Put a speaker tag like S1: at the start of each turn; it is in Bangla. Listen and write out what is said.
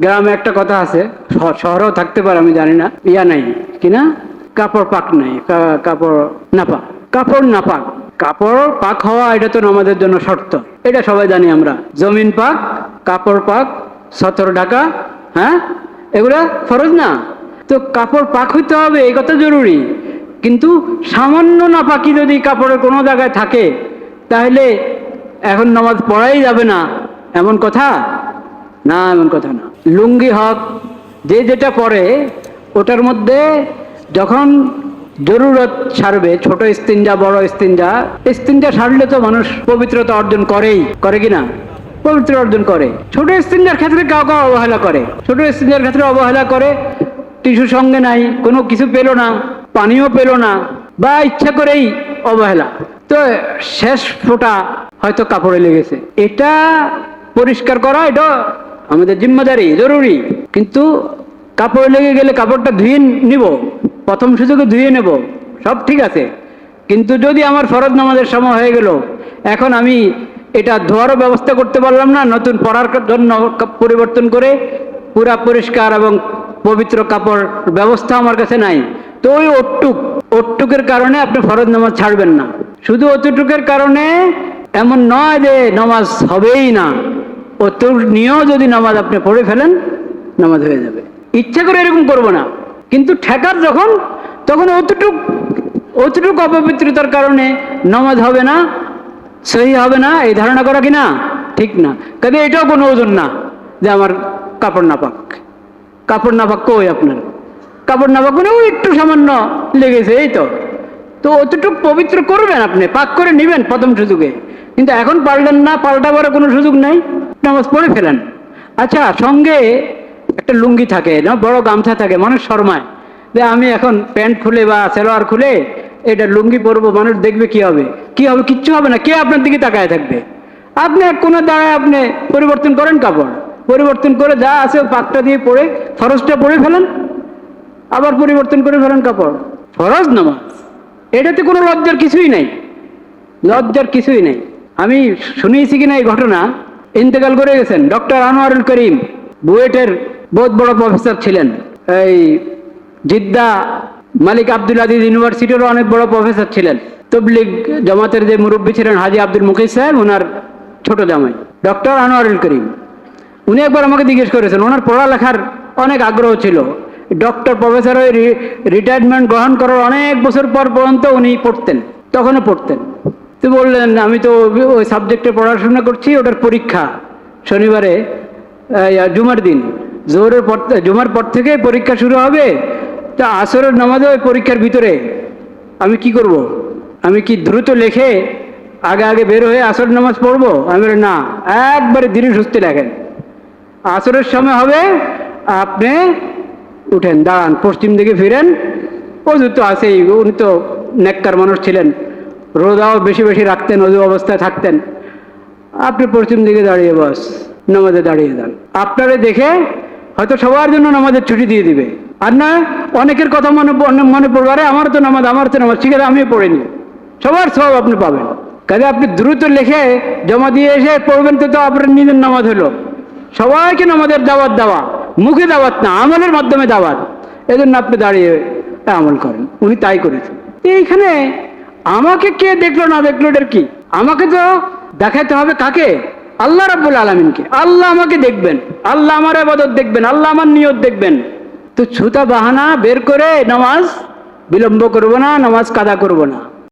S1: গ্রামে একটা কথা আছে, শহরেও থাকতে পারে আমি জানি না, ইয়া নাই কিনা, কাপড় পাক নাই, কাপড় নাপাক, কাপড় নাপাক। কাপড় পাক হওয়া এটা তো নামাজের জন্য শর্ত, এটা সবাই জানি আমরা। জমিন পাক, কাপড় পাক, সতর ঢাকা, হ্যাঁ, এগুলা ফরজ না? তো কাপড় পাক হইতে হবে, এই কথা জরুরি। কিন্তু সামান্য নাপাকি যদি কাপড়ের কোনো জায়গায় থাকে তাহলে এখন নামাজ পড়াই যাবে না, এমন কথা না, এমন কথা না। লুঙ্গি হক, যে যেটা পরে ওটার মধ্যে যখন জরুরত সারবে, ছোট ইস্তিনজা, বড় ইস্তিনজা, ইস্তিনজা সারলে তো মানুষ পবিত্রতা অর্জন করেই, করে কিনা? পবিত্র অর্জন করে। ছোট ইস্তিনজার ক্ষেত্রে কাউ কাউ অবহেলা করে, ছোট ইস্তিনজার ক্ষেত্রে অবহেলা করে, টিস্যু সঙ্গে নাই, কোনো কিছু পেল না, পানিও পেল না, বা ইচ্ছা করেই অবহেলা, তো শেষ ফোঁটা হয়তো কাপড়ে লেগেছে। এটা পরিষ্কার করা এটা আমাদের জিম্মাদারি, জরুরি। কিন্তু কাপড়ে লেগে গেলে কাপড়টা ধুয়ে নিব, প্রথম সুযোগে ধুয়ে নেব, সব ঠিক আছে। কিন্তু যদি আমার ফরজ নামাজের সময় হয়ে গেল, এখন আমি এটা ধোয়ারও ব্যবস্থা করতে পারলাম না, নতুন পরার জন্য পরিবর্তন করে পুরা পরিষ্কার এবং পবিত্র কাপড় ব্যবস্থা আমার কাছে নাই, তো ওই ওটুকের কারণে আপনি ফরজ নামাজ ছাড়বেন না। শুধু অতটুকের কারণে এমন নয় যে নামাজ হবেই না, অতটুক নিয়েও যদি নামাজ আপনি পড়ে ফেলেন, নামাজ হয়ে যাবে। ইচ্ছা করে এরকম করব না, কিন্তু ঠেকার যখন, তখন অতটুক অপবিত্রতার কারণে নামাজ হবে না, সহি হবে না, এই ধারণা করা কিনা ঠিক না। কাজে এটাও কোনো ওজন না যে আমার কাপড় নাপাক। কাপড় নাপাক কই আপনার? কাপড় নাপাক মানে ওই একটু সামান্য লেগেছে, এই তো। তো অতটুক পবিত্র করবেন আপনি, পাক করে নেবেন প্রথম সুযোগে। কিন্তু এখন পারলেন না, পাল্টাবার কোনো সুযোগ নাই, নামাজ পড়ে ফেলেন। আচ্ছা, সঙ্গে একটা লুঙ্গি থাকে না, বড় গামছা থাকে, মানুষ শর্মায় যে আমি এখন প্যান্ট খুলে বা সালোয়ার খুলে এটা লুঙ্গি পরবো, মানুষ দেখবে, কি হবে? কি হবে? কিচ্ছু হবে না, কে আপনার দিকে তাকায় থাকবে? আপনি কোনো দাঁড়ায় আপনি পরিবর্তন করেন, কাপড় পরিবর্তন করে যা আছে পাকটা দিয়ে পরে ফরজটা পরে ফেলেন, আবার পরিবর্তন করে ফেলেন কাপড়। ফরজ নামাজ, এটাতে কোনো লজ্জার কিছুই নাই, লজ্জার কিছুই নেই। আমি শুনিয়েছি কিনা এই ঘটনা, ইন্তেকাল করে গেছেন ডক্টর আনোয়ারুল করিম, বুয়েটের বহুত বড় প্রফেসর ছিলেন। এই জিদ্দা মালিক আব্দুল আজিজ ইউনিভার্সিটিরও অনেক বড় প্রফেসর ছিলেন। তবলিগ জামাতের যে মুরব্বী ছিলেন হাজি আব্দুল মুকিস সাহেব, ওনার ছোট জামাই ডক্টর আনোয়ারুল করিম। উনি একবার আমাকে জিজ্ঞেস করেছেন, ওনার পড়ালেখার অনেক আগ্রহ ছিল, ডক্টর প্রফেসর হয়ে রিটায়ারমেন্ট গ্রহণ করার অনেক বছর পর পর্যন্ত উনি পড়তেন, তখনও পড়তেন। তো বললেন, আমি তো ওই সাবজেক্টে পড়াশোনা করছি, ওটার পরীক্ষা শনিবারে, জুমার দিন জুমার পর থেকে পরীক্ষা শুরু হবে, তা আসরের নামাজে ওই পরীক্ষার ভিতরে আমি কি করব? আমি কি দ্রুত লেখে আগে আগে বের হয়ে আসর নামাজ পড়বো? আমি না, একবারে ধীরে সুস্থে লেখেন, আসরের সময় হবে, আপনি উঠেন, দাঁড়ান, পশ্চিম দিকে ফিরেন, অজু তো আছেই, উনি তো নেককার মানুষ ছিলেন, রোজাও বেশি বেশি রাখতেন, অজু অবস্থায় থাকতেন, আপনি পশ্চিম দিকে দাঁড়িয়ে বাস নামাজে দাঁড়িয়ে যান। আপনারে দেখে হয়তো সবার জন্য নামাজের ছুটি দিয়ে দিবে, আর না অনেকের কথা মনে পড়বে, আরে আমার তো নামাজ ঠিক আছে, আমিও পড়িনি, সবার সব আপনি পাবেন। কাজে আপনি দ্রুত লিখে জমা দিয়ে এসে পড়বেন, তো আপনার নিজের নামাজ হলো। সবাইকে নামাজের দাওয়াত দেওয়া, মুখে দাওয়াত না, আমলের মাধ্যমে দাওয়াত, এজন্য আপনি দাঁড়িয়ে আমল করেন। উনি তাই করেছেন। এইখানে আমাকে কে দেখলো না দেখলো এটার কি? আমাকে তো দেখাতে হবে কাকে? আল্লাহ রাব্বুল আলামিনকে। আল্লাহ আমাকে দেখবেন, আল্লাহ আমার ইবাদত দেখবেন, আল্লাহ আমার নিয়ত দেখবেন। তো ছুতা বাহানা বের করে নামাজ বিলম্ব করব না, নামাজ কাদা করব না।